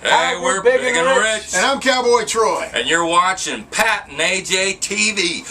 Hey, we're Big and Rich. And I'm Cowboy Troy. And you're watching Pat and AJ TV.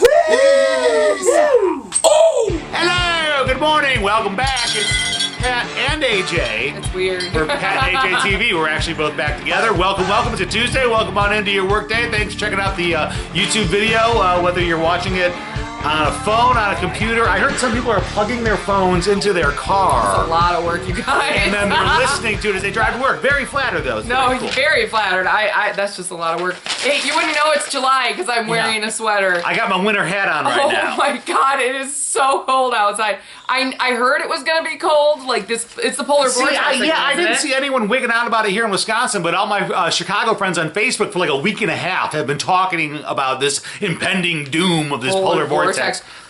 Oh! Hello! Good morning. Welcome back. It's Pat and AJ. It's weird. For Pat and AJ TV. We're actually both back together. Welcome. It's a Tuesday. Welcome on into your workday. Thanks for checking out the YouTube video, whether you're watching it on a phone, on a computer. I heard some people are plugging their phones into their car. It's a lot of work, you guys. And then they're listening to it as they drive to work. Very flattered, though. No, cool. very flattered. I that's just a lot of work. Hey, you wouldn't know it's July because I'm wearing a sweater. I got my winter hat on right now. Oh my God, it is so cold outside. I heard it was gonna be cold. Like this, it's the polar vortex. I didn't see anyone wigging out about it here in Wisconsin, but all my Chicago friends on Facebook for like a week and a half have been talking about this impending doom of this polar vortex.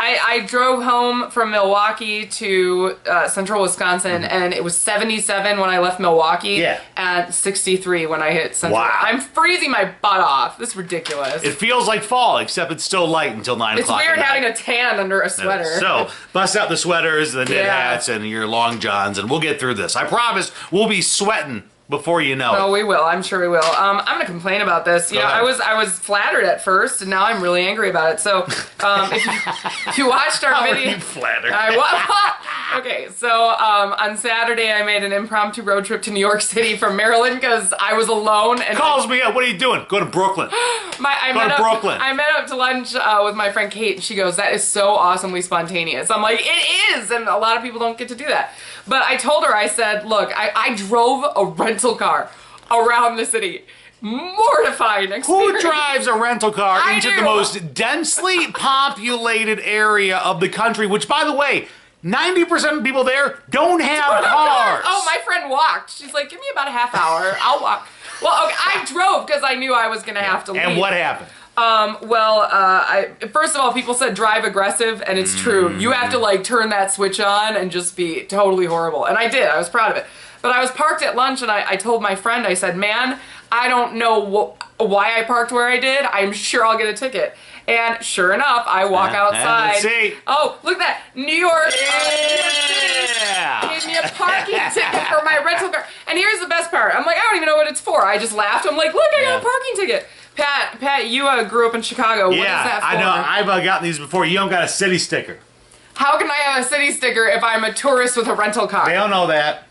I drove home from Milwaukee to central Wisconsin, and it was 77 when I left Milwaukee, and 63 when I hit central. Wow. I'm freezing my butt off. This is ridiculous. It feels like fall, except it's still light until 9 o'clock. It's weird having a tan under a sweater. So, bust out the sweaters, the knit hats, and your long johns, and we'll get through this. I promise we'll be sweating before you know it. Oh, we will. I'm sure we will. I'm going to complain about this. You know, I was flattered at first, and now I'm really angry about it. So, if you watched our How video, are you flattered? Okay, so on Saturday I made an impromptu road trip to New York City from Maryland because I was alone. And calls me up. What are you doing? Go to Brooklyn. Go to Brooklyn. I met up to lunch with my friend Kate, and she goes, "That is so awesomely spontaneous." I'm like, "It is," and a lot of people don't get to do that. But I told her, I said, "Look, I drove a rental car around the city." Mortifying experience. Who drives a rental car into the most densely populated area of the country, which, by the way, 90% of people there don't have cars. Oh, my friend walked. She's like, "Give me about a half hour. I'll walk." Well, okay, I drove because I knew I was going to have to leave. And what happened? First of all, people said drive aggressive, and it's true. You have to like turn that switch on and just be totally horrible. And I did. I was proud of it. But I was parked at lunch, and I told my friend, I said, "Man, I don't know why I parked where I did. I'm sure I'll get a ticket." And sure enough, I walk outside. Let's see. Oh, look at that. New York. Gave me a parking ticket for my rental car. And here's the best part. I'm like, I don't even know what it's for. I just laughed. I'm like, look, I got a parking ticket. Pat, you grew up in Chicago. What is that for? I know. I've gotten these before. You don't got a city sticker. How can I have a city sticker if I'm a tourist with a rental car? They don't know that.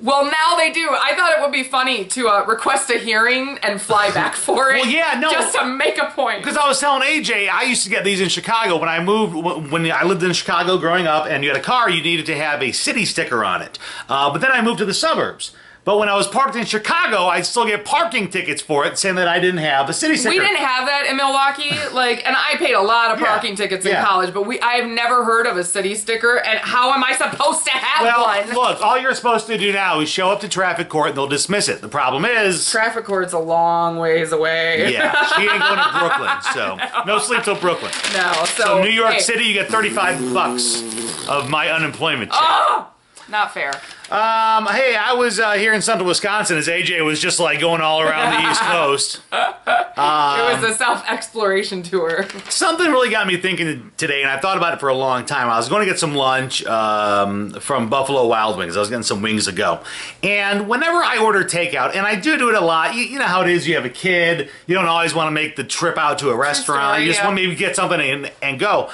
Well, now they do. I thought it would be funny to request a hearing and fly back for it. Well, yeah, no. Just to make a point. Because I was telling AJ, I used to get these in Chicago when I moved. When I lived in Chicago growing up, and you had a car, you needed to have a city sticker on it. But then I moved to the suburbs. But when I was parked in Chicago, I'd still get parking tickets for it, saying that I didn't have the city sticker. We didn't have that in Milwaukee, and I paid a lot of parking tickets in college, but I've never heard of a city sticker, and how am I supposed to have one? Look, all you're supposed to do now is show up to traffic court and they'll dismiss it. The problem is... Traffic court's a long ways away. Yeah, she ain't going to Brooklyn, so no sleep till Brooklyn. No, so New York City, you get $35 of my unemployment check. Oh! Not fair. Hey, I was here in central Wisconsin as AJ was just like going all around the East Coast. It was a self-exploration tour. Something really got me thinking today, and I've thought about it for a long time. I was going to get some lunch from Buffalo Wild Wings. I was getting some wings to go. And whenever I order takeout, and I do it a lot, you know how it is, you have a kid, you don't always want to make the trip out to a restaurant. You just want to maybe get something and go.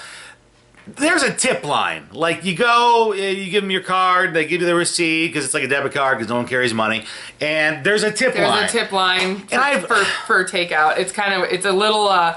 There's a tip line. Like, you go, you give them your card, they give you the receipt, because it's like a debit card, because no one carries money, and there's a tip line. There's a tip line for takeout. It's a little...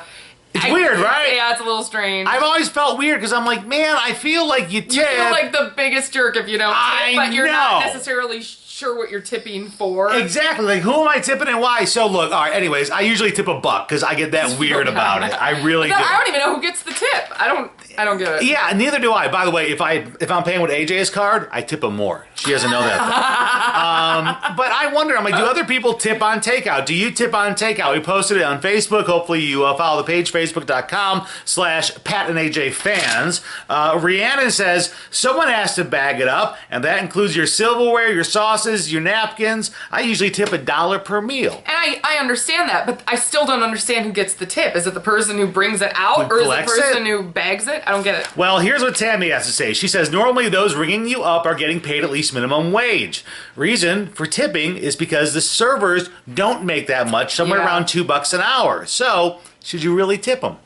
It's weird, right? Yeah, it's a little strange. I've always felt weird, because I'm like, man, I feel like you tip. You feel like the biggest jerk if you don't tip, but you're not necessarily sure what you're tipping for. Exactly. Like, who am I tipping and why? So, look, all right, anyways, I usually tip $1 because I get that weird about it. I really do. I don't even know who gets the tip. I don't get it. Yeah, neither do I. By the way, if I'm paying with AJ's card, I tip him more. She doesn't know that. But I wonder, I'm like, do other people tip on takeout? Do you tip on takeout? We posted it on Facebook. Hopefully you follow the page, facebook.com/Pat and AJ fans. Rhiannon says, someone has to bag it up, and that includes your silverware, your sauces, your napkins. I usually tip $1 per meal. And I understand that, but I still don't understand who gets the tip. Is it the person who brings it out, or is it the person who bags it? I don't get it. Well, here's what Tammy has to say. She says, normally those ringing you up are getting paid at least minimum wage. Reason for tipping is because the servers don't make that much, somewhere Yeah. around $2 an hour. So, should you really tip them?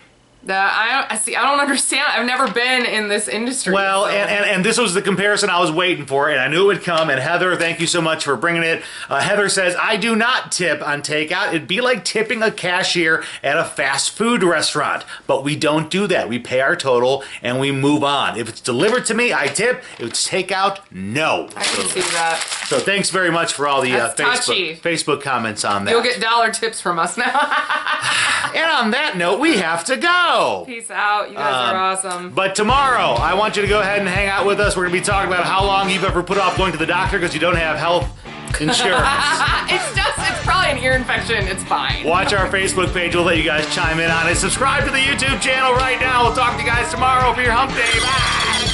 I don't understand. I've never been in this industry. Well, so. and this was the comparison I was waiting for, and I knew it would come. And Heather, thank you so much for bringing it. Heather says, I do not tip on takeout. It'd be like tipping a cashier at a fast food restaurant. But we don't do that. We pay our total and we move on. If it's delivered to me, I tip. If it's takeout, no. I can see that. So thanks very much for all the That's touchy. Facebook comments on that. You'll get dollar tips from us now. And on that note, we have to go. Peace out. You guys are awesome. But tomorrow, I want you to go ahead and hang out with us. We're going to be talking about how long you've ever put off going to the doctor because you don't have health insurance. It's probably an ear infection. It's fine. Watch our Facebook page. We'll let you guys chime in on it. Subscribe to the YouTube channel right now. We'll talk to you guys tomorrow for your hump day. Bye.